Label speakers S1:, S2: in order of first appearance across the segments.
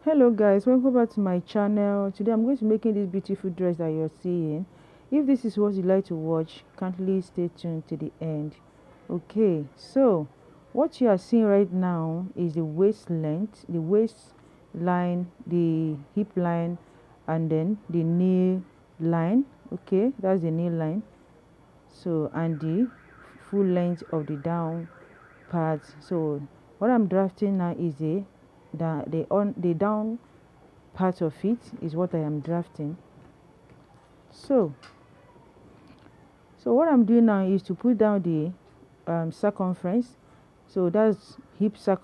S1: Hello guys, welcome back to my channel. Today I'm going to be making this beautiful dress that you're seeing. If this is what you like to watch, kindly stay tuned to the end. Okay, so what you are seeing right now is the waist length, the waist line, the hip line, and then the knee line. Okay, that's the knee line. So, and the full length of the down part. So what I'm drafting now is the down part of it is what I am drafting. So what I'm doing now is to put down the circumference. So that's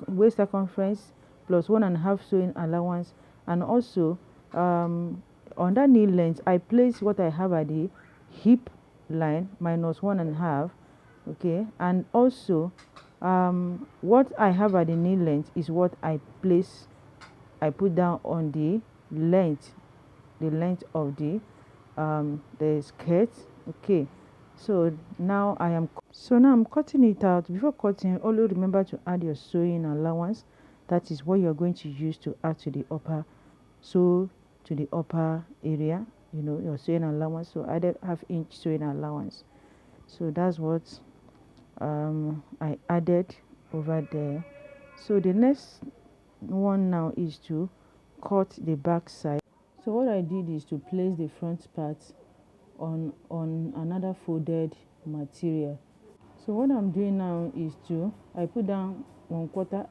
S1: waist circumference plus 1.5 sewing allowance, and also on that knee length I place what I have at the hip line minus 1.5. Okay, and also what I have at the knee length is what I put down on the length of the skirt. Okay, so now I'm cutting it out. Before cutting, always remember to add your sewing allowance. That is what you're going to use to add to the upper sew to the upper area, your sewing allowance. So added half-inch sewing allowance. So that's what I added over there. So the next one now is to cut the back side. So what I did is to place the front part on another folded material. So what I'm doing now is I put down 1/4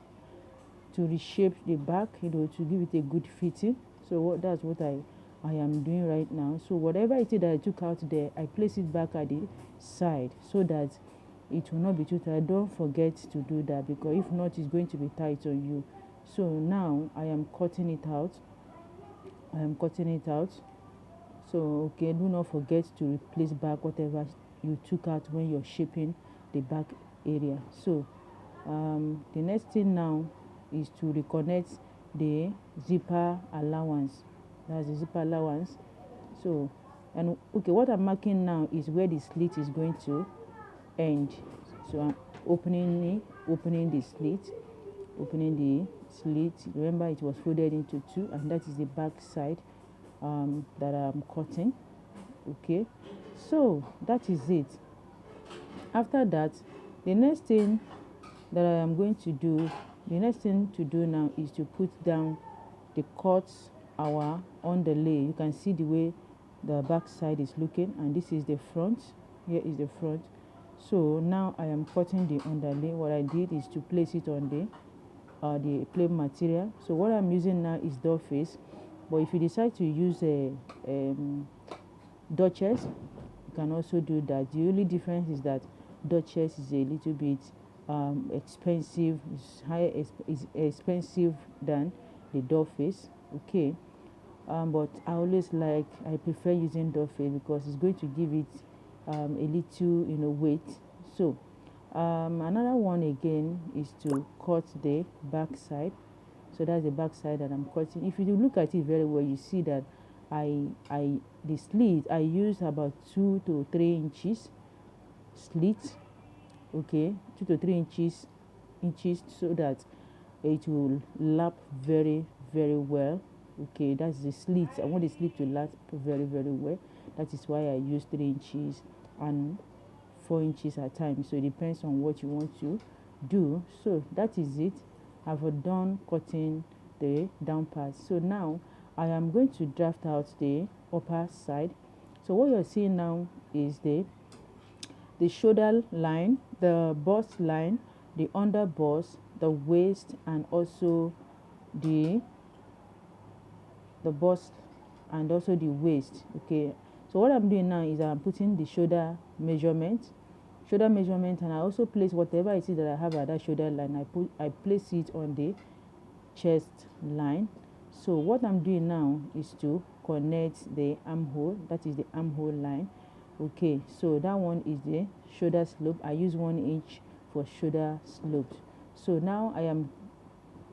S1: to reshape the back, to give it a good fitting. So that's what I am doing right now. So whatever it is that I took out there, I place it back at the side so that it will not be too tight. Don't forget to do that, because if not, it's going to be tight on you. So now I am cutting it out. So okay, do not forget to replace back whatever you took out when you're shaping the back area. So the next thing now is to reconnect the zipper allowance. That's the zipper allowance. So, and okay, what I'm marking now is where the slit is going to end. So I'm opening the slit. Remember, it was folded into two, and that is the back side that I'm cutting. Okay, so that is it. After that, the next thing to do now is to put down the cut our underlay. You can see the way the back side is looking, and this is the front. Here is the front. So now I am cutting the underlay. What I did is to place it on the plain material. So what I'm using now is doll face, but if you decide to use a Duchess, you can also do that. The only difference is that Duchess is a little bit expensive. It's expensive than the doll face. Okay, but I prefer using doll face because it's going to give it a little weight. So another one again is to cut the back side. So that's the back side that I'm cutting. If you look at it very well, you see that the slit I use about 2 to 3 inches slit. Okay, 2 to 3 inches, so that it will lap very very well. Okay, that's the slit. I want the slit to lap very very well. That is why I use 3 inches and 4 inches at times. So it depends on what you want to do. So that is it. I've done cutting the down part. So now I am going to draft out the upper side. So what you're seeing now is the shoulder line, the bust line, the under bust, the waist, and also the bust and also the waist. Okay, so what I'm doing now is I'm putting the shoulder measurement, and I also place whatever it is that I have at that shoulder line. I place it on the chest line. So what I'm doing now is to connect the armhole. That is the armhole line. Okay, so that one is the shoulder slope. I use 1 inch for shoulder slope. So now I am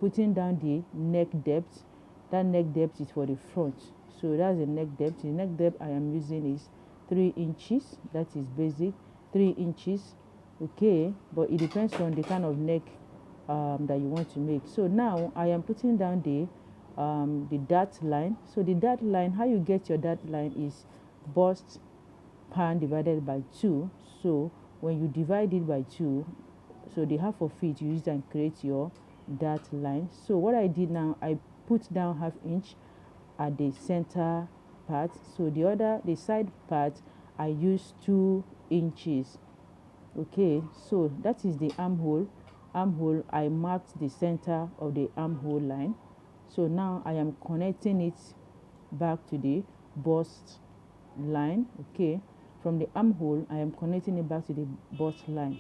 S1: putting down the neck depth. That neck depth is for the front. So that's the neck depth. The neck depth I am using is 3 inches. That is basic, 3 inches. Okay, but it depends on the kind of neck that you want to make. So now I am putting down the the dart line. So the dart line, how you get your dart line is bust pan divided by 2. So when you divide it by 2, so the half of it you use and create your dart line. So what I did now, I put down ½ inch at the center part. So the side part I use 2 inches. Okay, so that is the armhole. I marked the center of the armhole line. So now I am connecting it back to the bust line. Okay, from the armhole I am connecting it back to the bust line.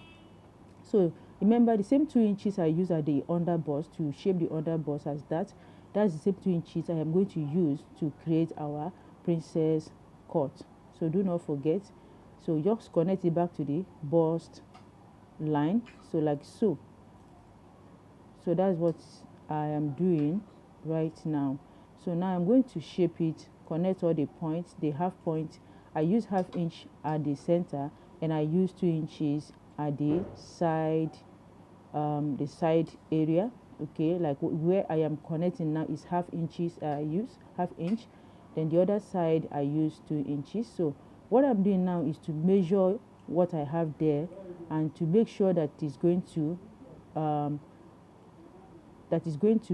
S1: So remember, the same 2 inches I use at the under bust to shape the under bust as that's the same 2 inches I am going to use to create our princess cut. So do not forget. So just connect it back to the bust line, so like so. So that's what I am doing right now. So now I'm going to shape it, connect all the points, the half point. I use ½ inch at the center and I use 2 inches at the side area. Okay, like where I am connecting now is ½ inches. I use ½ inch, then the other side I use 2 inches. So what I'm doing now is to measure what I have there and to make sure that it's going to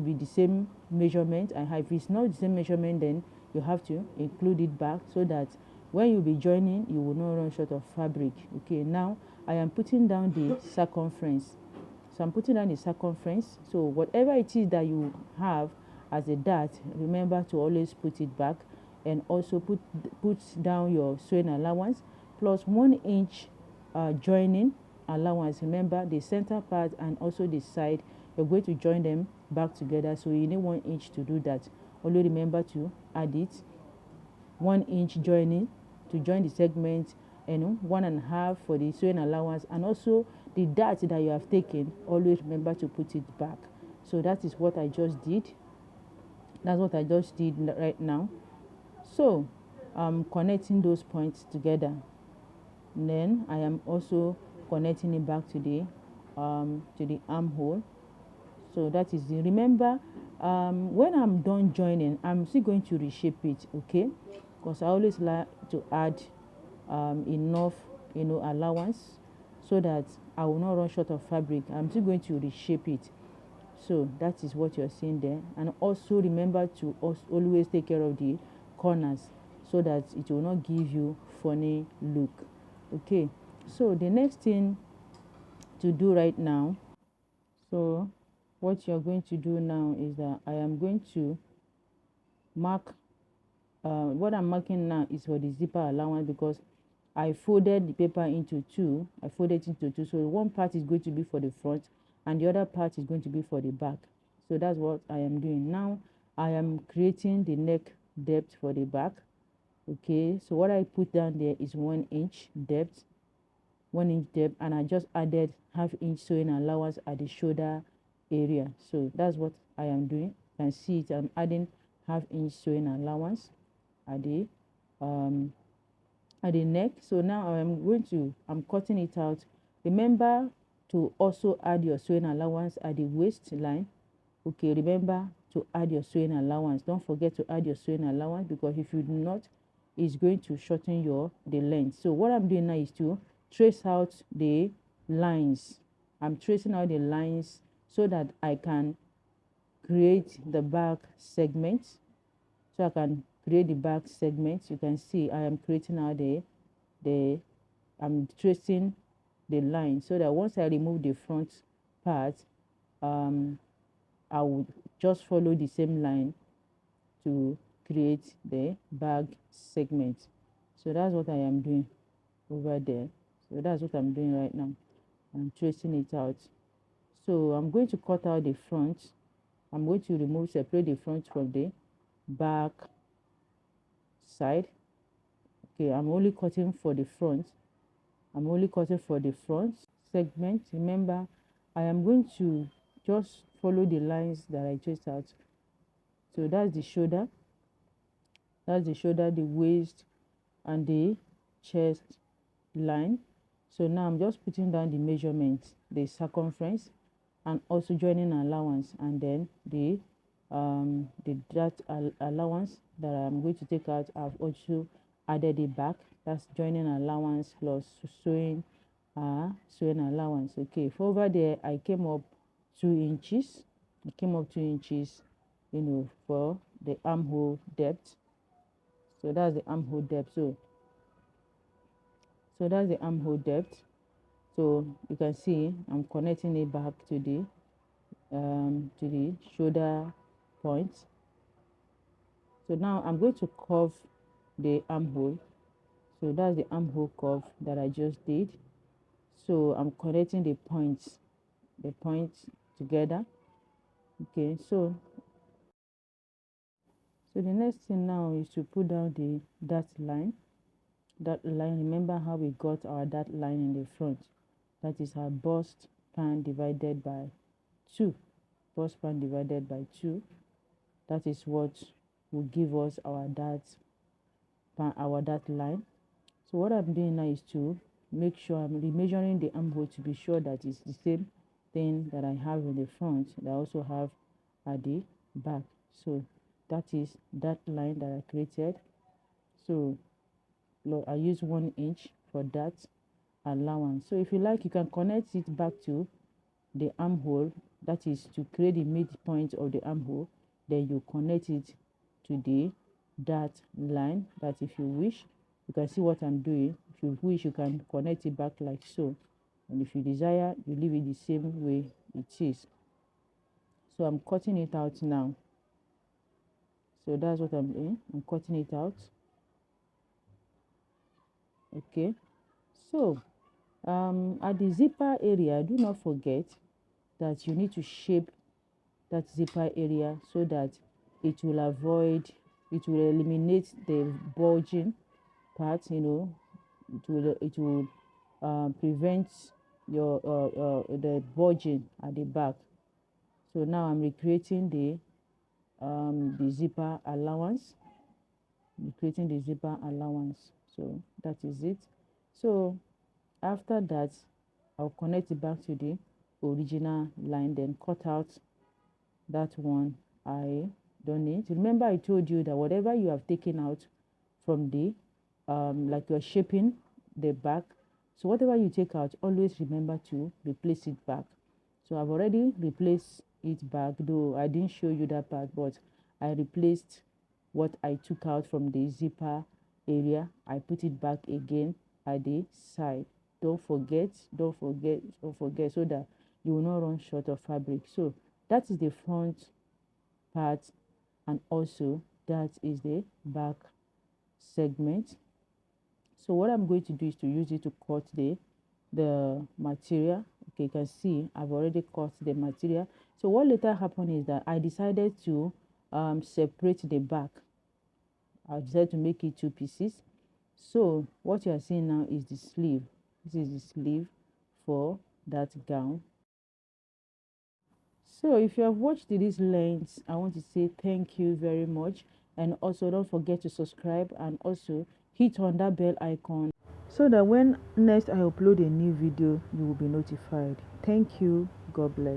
S1: be the same measurement. And if it's not the same measurement, then you have to include it back so that when you be joining, you will not run short of fabric. Okay, now I am putting down the circumference. So I'm putting down the circumference. So whatever it is that you have as a dart, remember to always put it back, and also put down your sewing allowance plus 1 inch joining allowance. Remember the center part and also the side, you're going to join them back together, so you need 1 inch to do that. Only remember to add it, 1 inch joining to join the segment, and 1.5 for the sewing allowance, and also the dart that you have taken, always remember to put it back. So that is what I just did. That's what I just did right now. So I'm connecting those points together. And then I am also connecting it back to the armhole. So that is the, remember, when I'm done joining, I'm still going to reshape it. Okay, because I always like to add enough allowance so that I will not run short of fabric. I'm still going to reshape it. So that is what you're seeing there. And also remember to always take care of the corners so that it will not give you funny look. Okay, so the next thing to do right now, so what you're going to do now is that I am going to mark, what I'm marking now is for the zipper allowance, because I folded the paper into two. I folded it into two. So one part is going to be for the front and the other part is going to be for the back. So that's what I am doing. Now I am creating the neck depth for the back. Okay, so what I put down there is 1 inch depth, 1 inch depth, and I just added ½ inch sewing allowance at the shoulder area. So that's what I am doing. You can see it. I'm adding ½ inch sewing allowance at the neck. So now I'm cutting it out. Remember to also add your sewing allowance at the waistline. Okay, remember to add your sewing allowance. Don't forget to add your sewing allowance, because if you do not, it's going to shorten the length. So what I'm doing now is to trace out the lines. I'm tracing out the lines so that I can create the back segment. So I can create the back segment. You can see I am creating out I'm tracing the line so that once I remove the front part, I would just follow the same line to create the back segment. So that's what I am doing over there. So that's what I'm doing right now. I'm tracing it out. So I'm going to cut out the front. I'm going to separate the front from the back side. Okay, I'm only cutting for the front. I'm only cutting for the front segment. Remember, I am going to just follow the lines that I traced out. So that's the shoulder, the waist, and the chest line. So now I'm just putting down the measurement, the circumference, and also joining allowance, and then the the allowance that I'm going to take out. I've also added it back. That's joining allowance plus sewing allowance. Okay, for over there I came up 2 inches. I came up 2 inches, for the armhole depth. So that's the armhole depth. So that's the armhole depth. So you can see I'm connecting it back to the shoulder point. So now I'm going to curve the armhole. So that's the armhole curve that I just did. So I'm connecting the points together. Okay, so the next thing now is to put down the dot line. Remember how we got our dot line in the front? That is our bust span divided by 2. Bust span divided by 2. That is what will give us our dot line. So what I'm doing now is to make sure I'm remeasuring the armhole to be sure that it's the same thing that I have in the front that I also have at the back. So that is that line that I created. So I use 1 inch for that allowance. So if you like, you can connect it back to the armhole, that is to create the midpoint of the armhole. Then you connect it to the dot line. That if you wish, you can see what I'm doing. If you wish, you can connect it back like so, and if you desire, you leave it the same way it is. So I'm cutting it out now. So that's what I'm doing. I'm cutting it out. Okay, so at the zipper area, do not forget that you need to shape that zipper area so that it will eliminate the bulging part. It will prevent the bulging at the back. So now I'm recreating the zipper allowance. So that is it. So after that, I'll connect it back to the original line, then cut out that one I don't need. Remember I told you that whatever you have taken out from the like you're shaping the back, so whatever you take out, always remember to replace it back. So I've already replaced it back, though I didn't show you that part, but I replaced what I took out from the zipper area. I put it back again at the side. Don't forget, so that you will not run short of fabric. So that is the front part, and also that is the back segment. So what I'm going to do is to use it to cut the material. Okay, you can see I've already cut the material. So what later happened is that I decided to separate the back. I decided to make it 2 pieces. So what you are seeing now is the sleeve. This is the sleeve for that gown. So if you have watched this length, I want to say thank you very much, and also don't forget to subscribe and also hit on that bell icon so that when next I upload a new video, you will be notified. Thank you. God bless.